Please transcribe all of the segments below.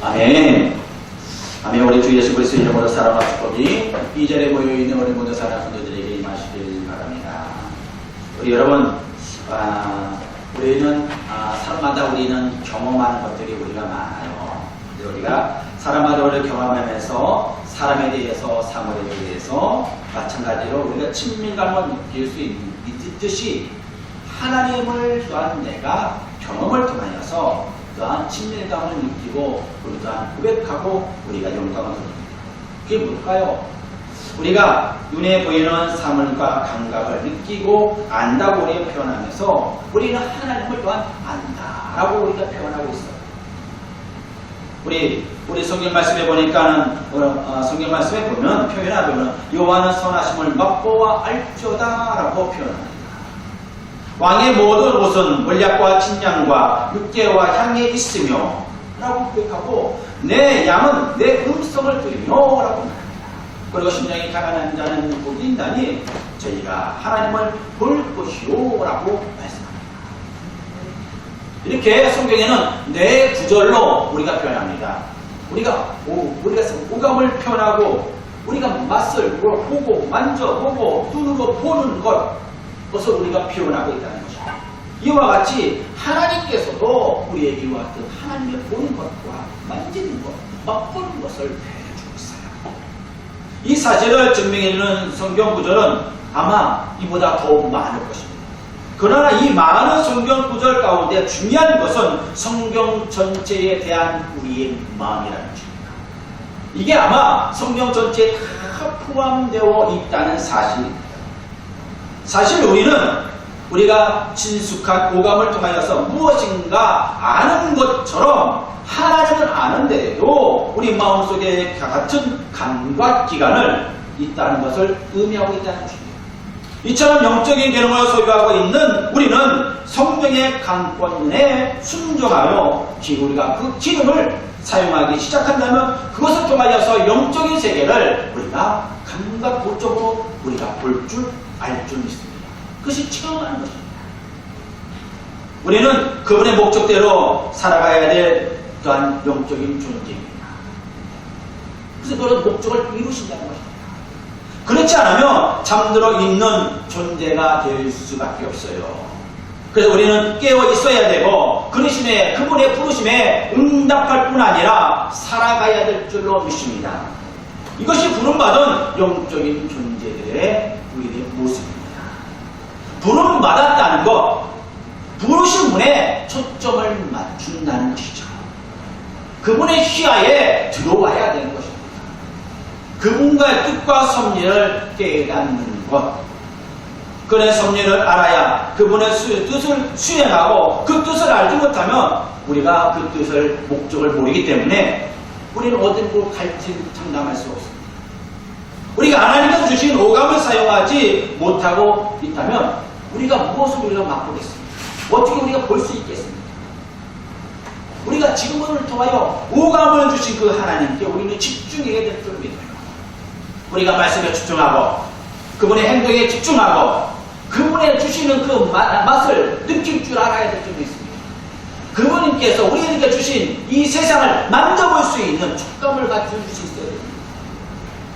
아멘. 아멘. 우리 주 예수 그리스도 이름으로 사랑과 축복이 이 자리에 모여있는 우리 모든 사랑 성도들에게 임하시길 바랍니다. 우리 여러분, 우리는 사람마다 우리는 경험하는 것들이 우리가 많아요. 우리가 사람마다 경험하면서 사람에 대해서, 사물에 대해서 마찬가지로 우리가 친밀감을 느낄 수 있듯이 하나님을 또한 내가 경험을 통하여서 또한 친밀감을 느끼고 우리 또한 고백하고 우리가 영광을 드립니다. 그게 뭘까요? 우리가 눈에 보이는 사물과 감각을 느끼고 안다고 우리가 표현하면서 우리는 하나님을 또한 안다라고 우리가 표현하고 있어요. 우리 성경 말씀에 보니까는 성경 말씀에 보면 표현하면 여호와는 선하심을 맛보아 알죠다라고 표현합니다. 왕의 모든 옷은 몰약과 진양과 육개와 향에 있으며 라고 고백하고 내 양은 내 음성을 들으며 라고 말합니다. 그리고 심령이 가난한 자는 복이 있나니 저희가 하나님을 볼 것이요 라고 말씀합니다. 이렇게 성경에는 네 구절로 우리가 표현합니다. 우리가 오감을 표현하고 우리가 맛을 보고 만져보고 눈으로 보는 것을 우리가 표현하고 있다는 것입니다. 이와 같이 하나님께서도 우리에게 이와 같은 하나님을 보는 것과 만지는 것, 맛보는 것을 표현해주고 있어요. 이 사실을 증명해주는 성경 구절은 아마 이보다 더 많을 것입니다. 그러나 이 많은 성경 구절 가운데 중요한 것은 성경 전체에 대한 우리의 마음이라는 것입니다. 이게 아마 성경 전체에 다 포함되어 있다는 사실입니다. 사실 우리가 친숙한 오감을 통하여서 무엇인가 아는 것처럼 하나님을 아는데도 우리 마음속에 같은 감각기관을 있다는 것을 의미하고 있다는 것입니다. 이처럼 영적인 개념을 소유하고 있는 우리는 성령의 강권에 순종하여 우리가 그 기능을 사용하기 시작한다면 그것을 통하여서 영적인 세계를 우리가 감각적으로 우리가 볼 줄 알 줄 믿습니다. 그것이 체험하는 것입니다. 우리는 그분의 목적대로 살아가야 될 또한 영적인 존재입니다. 그래서 그런 목적을 이루신다는 것입니다. 그렇지 않으면 잠들어 있는 존재가 될 수밖에 없어요. 그래서 우리는 깨어 있어야 되고 그분의 부르심에 응답할 뿐 아니라 살아가야 될 줄로 믿습니다. 이것이 부름받은 영적인 존재들의 우리의 모습입니다. 부름받았다는 것, 부르신 분에 초점을 맞춘다는 것이죠. 그분의 시야에 들어와야 되는 것입니다. 그분과의 뜻과 섭리를 깨닫는 것, 그의 섭리를 알아야 그분의 뜻을 수행하고 그 뜻을 알지 못하면 우리가 그 뜻을 목적을 모르기 때문에 우리는 어디로 갈지 장담할 수 없습니다. 우리가 하나님께서 주신 오감을 사용하지 못하고 있다면 우리가 무엇을 우리가 맛보겠습니까? 어떻게 우리가 볼 수 있겠습니까? 우리가 지금을 통하여 오감을 주신 그 하나님께 우리는 집중해야 될 줄 믿어요. 우리가 말씀에 집중하고 그분의 행동에 집중하고 그분의 주시는 그 맛을 느낄 줄 알아야 될 줄 믿습니다. 그분께서 우리에게 주신 이 세상을 만져볼 수 있는 촉감을 갖춘 주신 있어야 됩니다.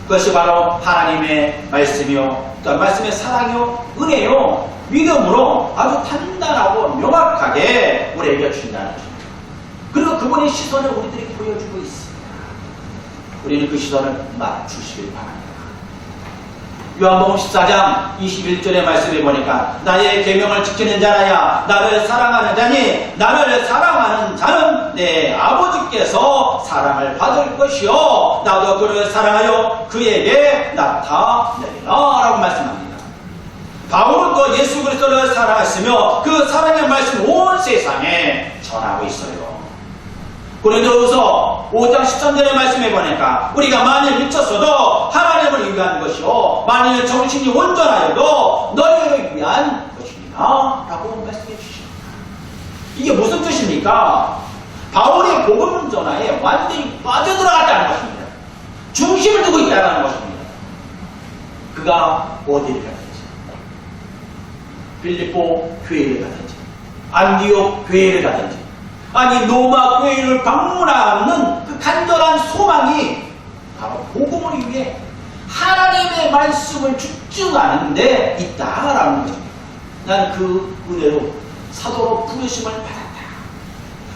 그것이 바로 하나님의 말씀이요, 또 말씀의 사랑이요, 은혜요, 믿음으로 아주 단단하고 명확하게 우리에게 주신다는 것입니다. 그리고 그분의 시선을 우리들에게 보여주고 있습니다. 우리는 그 시선을 맞추시길 바랍니다. 요한복음 14장 21절의 말씀에 보니까 나의 계명을 지키는 자라야 나를 사랑하는 자니 나를 사랑하는 자는 내 아버지께서 사랑을 받을 것이요 나도 그를 사랑하여 그에게 나타내리라 라고 말씀합니다. 바울은 또 예수 그리스도를 사랑했으며 그 사랑의 말씀 온 세상에 전하고 있어요. 고린도후서 5장 13절의 말씀에 보니까 우리가 만일 미쳤어도 하나님을 위한 것이요 만일 정신이 온전하여도 너희를 위한 것이니라 라고 말씀해 주십니다. 이게 무슨 뜻입니까? 바울의 복음 전하에 완전히 빠져들어갔다는 것입니다. 중심을 두고 있다는 것입니다. 그가 어디를 가든지 빌립보 교회를 가든지 안디옥 교회를 가든지 아니 로마 교회를 방문하는 그 말씀을 집중하는데 있다라는 것입니다. 나는 그 은혜로 사도로 부르심을 받았다.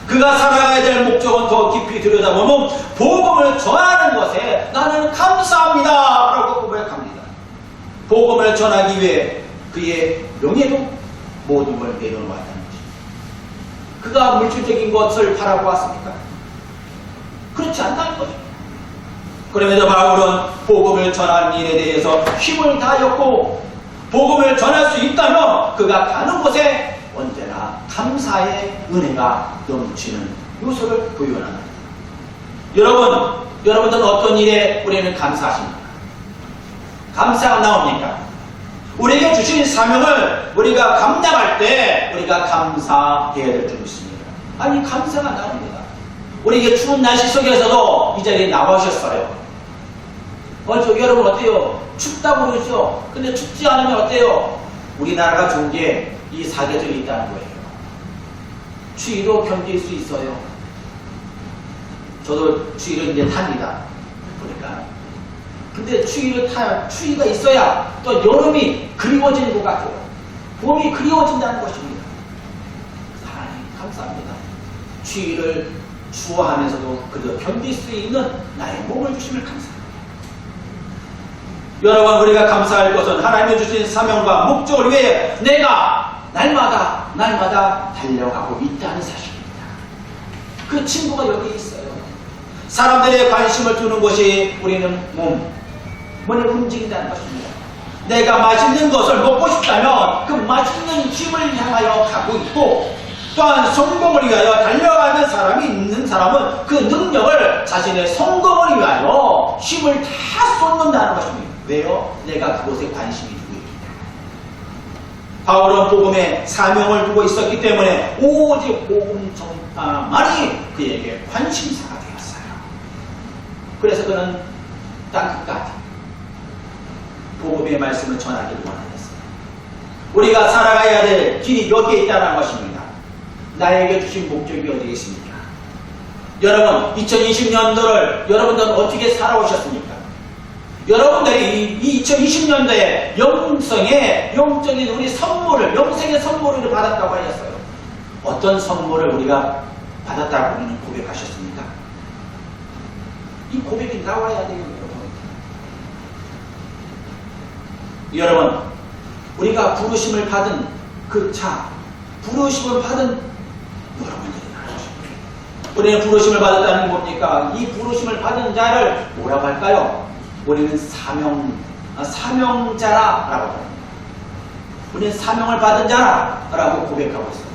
그가 살아가야 될 목적은 더 깊이 들여다보면 복음을 전하는 것에 나는 감사합니다 라고 고백합니다. 복음을 전하기 위해 그의 명예도 모든 걸 내려놓았다는 것입니다. 그가 물질적인 것을 바라보았습니까? 그렇지 않다는 거죠. 그럼에도 바울은 복음을 전하는 일에 대해서 힘을 다하였고 복음을 전할 수 있다면 그가 가는 곳에 언제나 감사의 은혜가 넘치는 요소를 부여합니다. 여러분들은 어떤 일에 우리는 감사하십니까? 감사가 나옵니까? 우리에게 주신 사명을 우리가 감당할 때 우리가 감사해야 될 줄 믿습니다. 아니, 감사가 나옵니다. 우리에게 추운 날씨 속에서도 이 자리에 나와주셨어요. 여러분 어때요? 춥다고 그러죠? 근데 춥지 않으면 어때요? 우리나라가 좋은 게 이 사계절이 있다는 거예요. 추위도 견딜 수 있어요. 저도 추위를 이제 탑니다. 그러니까. 근데 추위가 있어야 또 여름이 그리워지는 것 같아요. 봄이 그리워진다는 것입니다. 하나님, 감사합니다. 추위를 추워하면서도 그래도 견딜 수 있는 나의 몸을 주심을 감사합니다. 여러분, 우리가 감사할 것은 하나님이 주신 사명과 목적을 위해 내가 날마다 달려가고 있다는 사실입니다. 그 친구가 여기 있어요. 사람들의 관심을 두는 것이 우리는 몸을 움직인다는 것입니다. 내가 맛있는 것을 먹고 싶다면 그 맛있는 집을 향하여 가고 있고, 또한 성공을 위하여 달려가는 사람이 있는 사람은 그 능력을 자신의 성공을 위하여 힘을 다 쏟는다는 것입니다. 왜요? 내가 그곳에 관심이 두고 있기 때문에. 바울은 복음에 사명을 두고 있었기 때문에 오직 복음 전파만이 그에게 관심사가 되었어요. 그래서 그는 땅끝까지 복음의 말씀을 전하기를 원하였어요. 우리가 살아가야 될 길이 여기에 있다는 것입니다. 나에게 주신 목적이 어디에 있습니까? 여러분, 2020년도를 여러분들은 어떻게 살아오셨습니까? 여러분들이 이 2020년도에 영적인 우리 선물을, 영생의 선물을 받았다고 하셨어요. 어떤 선물을 우리가 받았다고 우리는 고백하셨습니까? 이 고백이 나와야 돼요, 여러분. 우리가 부르심을 받은 부르심을 받은 여러분들이 나오십니다. 우리는 부르심을 받았다는 게 뭡니까? 이 부르심을 받은 자를 뭐라고 할까요? 우리는 사명자라고 합니다. 우리는 사명을 받은 자라고 고백하고 있습니다.